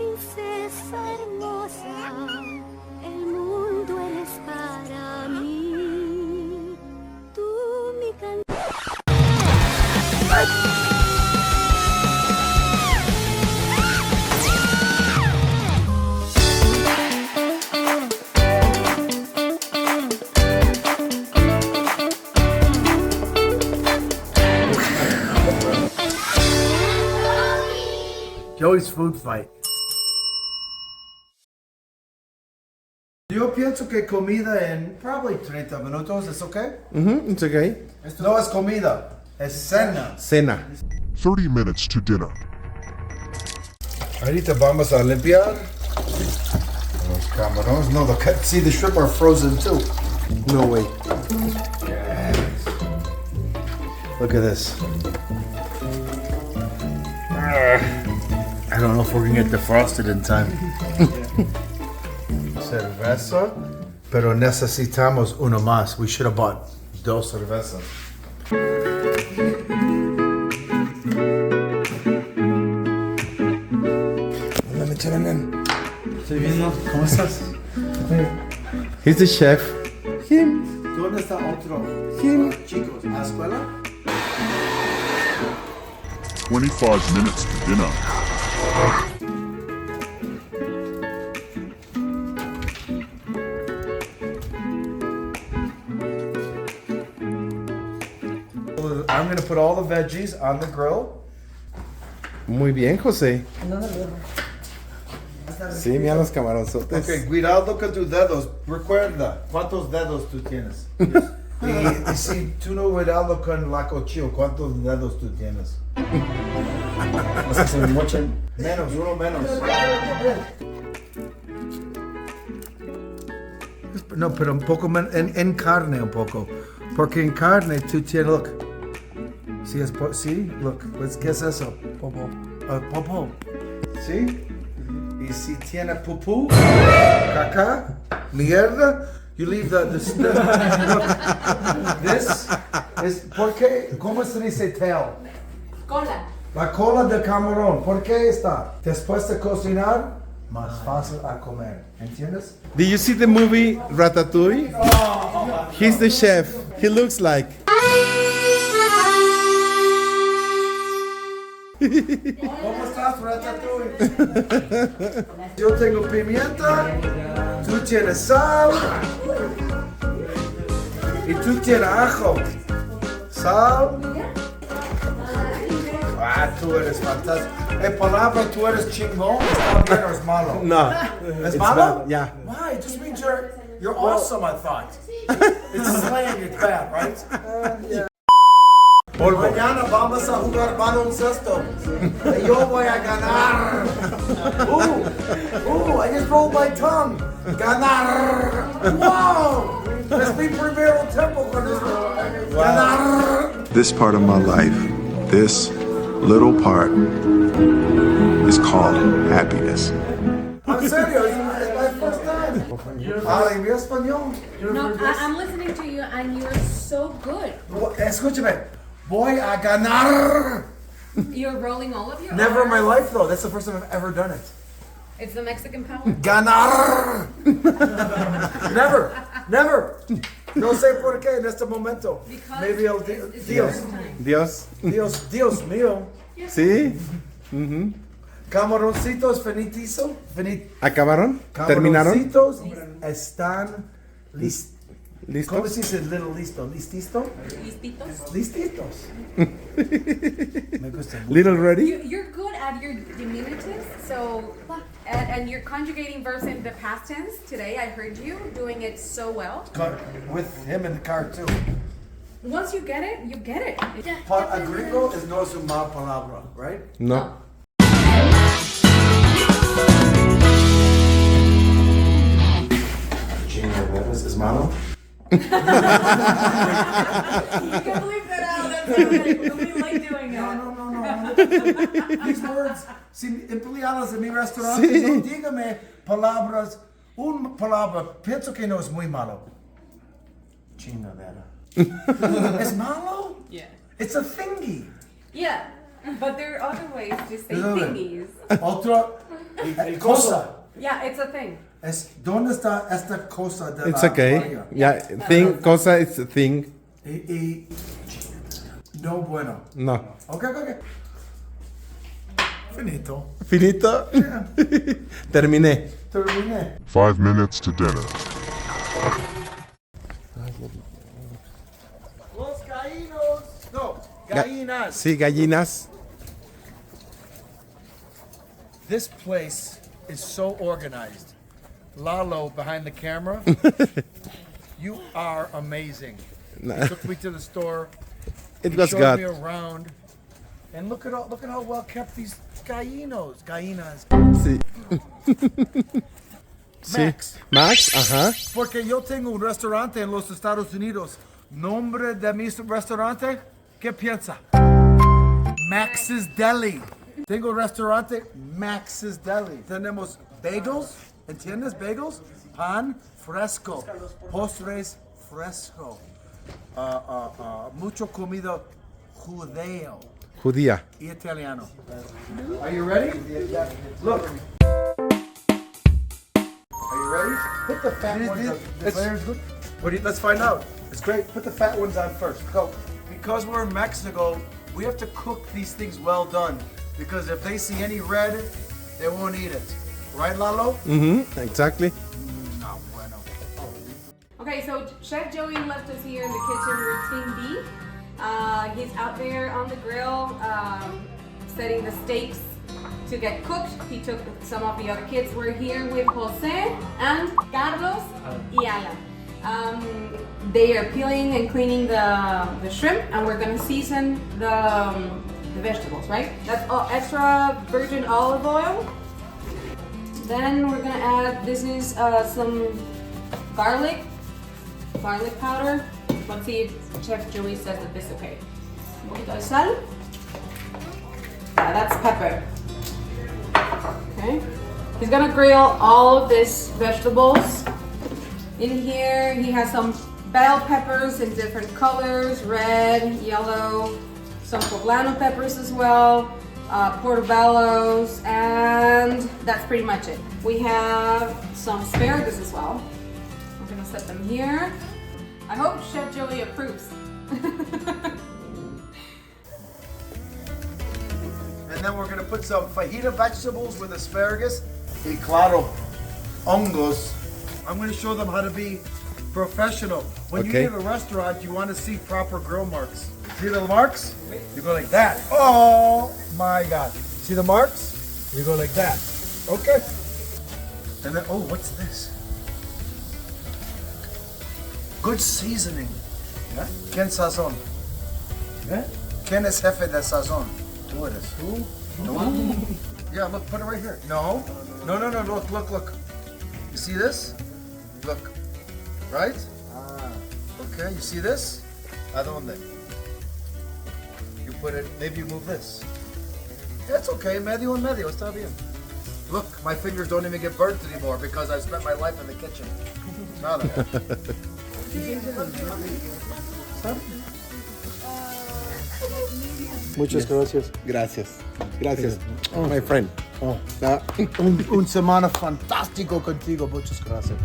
princesa hermosa, el mundo eres para mí. Tú mi canción. Joey's food fight. Yo pienso que comida en probably 30 minutos, ¿es okay? It's okay. No es comida, es cena. Cena. 30 minutes to dinner. Ahorita vamos a limpiar los camarones. No, see the shrimp are frozen too. No way. Look at this. I don't know if we're gonna get defrosted in time. Cerveza, pero necesitamos uno más. We should have bought dos cervezas. Hola, Michelanen. Estoy viendo. ¿Cómo estás? He's the chef. Him. ¿Dónde está otro? Him. Chicos, ¿a la escuela? 25 minutes to dinner. I'm gonna put all the veggies on the grill. Muy bien, José. Sí, mira los camaronzotes. Okay, cuidado con tus dedos. Recuerda, ¿cuántos dedos tú tienes? y si tú no cuidado con la cuchillo, ¿cuántos dedos tú tienes? Menos, uno menos. No, pero un poco menos, en carne un poco. Porque en carne tú tienes, look. Sí, look, ¿qué es eso? Popo. Popo. ¿Sí? Y si tiene pupú, caca, mierda, you leave this, look, this is, ¿por qué? ¿Cómo se dice tail? Cola. La cola de camarón, ¿por qué está? Después de cocinar, más fácil a comer, ¿entiendes? Did you see the movie Ratatouille? He's the chef. He looks like. ¿Cómo estás, Ratatouille? Yo tengo pimienta, tú tienes sal y tú tienes ajo. Sal. Ah, tú eres fantástico. En palabra, tú eres chingón. ¿Está bien o es malo? No. ¿Es It's malo? bad, yeah. Why? It just means you're awesome, I thought. It's slang, it's bad, right? Mañana vamos a jugar baloncesto. Y yo voy a ganar. I just rolled my tongue. Ganar. Wow. Es mi primero tiempo con esto. Ganar. This part of my life, this little part, is called happiness. En serio, it's my first time. Habla mi español. No, I'm listening to you and you're so good. Escúchame. Voy a ganar. You're rolling all of your Never in my R's. life, though. That's the first time I've ever done it. It's the Mexican power. Ganar. Never. No sé por qué en este momento. Because Maybe el it's Dios. your time. Dios. Dios mío. Sí. Camaroncitos finitizo. ¿Acabaron? ¿Terminaron? Camaroncitos están ¿Cómo ¿Listos? se dice little listo? ¿Lististo? Listitos? Listitos. Me gusta mucho. Little ready? You're good at your diminutives, so and you're conjugating verbs in the past tense. Today I heard you doing it so well. With him in the car too. Once you get it, you get it. Agrico is no es una mala palabra, right? No. ¿ɪᴍᴏᴍᴇᴛs es malo? You can leave that out. That's okay. We like doing it. No. These words, si empleados en mi restaurante, Sí. no dígame palabras, una palabra, pienso que no es muy malo. Chingadera. ¿Es malo? Yeah. It's a thingy. Yeah. But there are other ways to say Isn't it? thingies. Otro, El cosa. Yeah, it's a thing. ¿Dónde está esta cosa de It's la okay. toalla? Yeah, thing, cosa is a thing. Y no bueno. No. Okay. Finito. Finito. Terminé. Terminé. 5 minutes to dinner. Los gallinos. No, gallinas. Sí, gallinas. This place is so organized. Lalo behind the camera. You are amazing. You took me to the store. It You was showed good. me around. And look at how well kept these gallinas. Sí. Sí. Max. Max, ajá. Porque yo tengo un restaurante en los Estados Unidos. Nombre de mi restaurante, ¿qué piensa? Max's Deli. Tengo un restaurante, Max's Deli. Tenemos bagels, ¿entiendes? Bagels, pan fresco, postres fresco, mucho comida judeo Judía. y italiano. Are you ready? Look. Are you ready? Put the fat ones on. The flavor's good. Let's find out. It's great. Put the fat ones on first. Go. Because we're in Mexico, we have to cook these things well done. Because if they see any red, they won't eat it. Right, Lalo? Mm-hmm, exactly. No, bueno. Okay, so Chef Joey left us here in the kitchen with Team B. He's out there on the grill setting the steaks to get cooked. He took some of the other kids. We're here with Jose and Carlos y Alan. They are peeling and cleaning the shrimp, and we're gonna season the vegetables, right? That's all extra virgin olive oil. Then we're gonna add, this is some garlic powder. Let's see if Chef Joey says that this is okay. Un poquito de sal. Yeah, that's pepper. Okay. He's gonna grill all of these vegetables. In here, he has some bell peppers in different colors, red, yellow, some poblano peppers as well, portobellos, and that's pretty much it. We have some asparagus as well. We're gonna set them here. I hope Chef Joey approves. And then we're gonna put some fajita vegetables with asparagus. Y claro, hongos. I'm gonna show them how to be professional. When Okay. you eat at a restaurant, you want to see proper grill marks. See the marks? You go like that. Oh my God. See the marks? You go like that. Okay. And then, oh, what's this? Good seasoning. Yeah? ¿Quién sazón? Yeah? ¿Quién es jefe de sazón? Tú eres. Who? No. Yeah, look, put it right here. No. No, look. You see this? Look. Right? Okay, you see this? ¿A dónde? You put it, maybe you move this. It's okay, medio and medio, está bien. Look, my fingers don't even get burnt anymore because I've spent my life in the kitchen. Nada. Muchas gracias. Gracias. My friend. Un semana fantástico contigo, muchas gracias.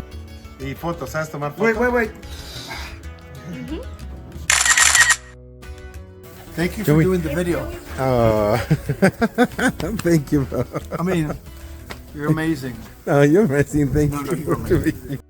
Y fotos, ¿sabes tomar fotos? Wait. Thank you for Joey. doing the video. Oh. Thank you, bro. I mean, you're amazing. Oh, you're amazing. Thank No, you you're for doing it.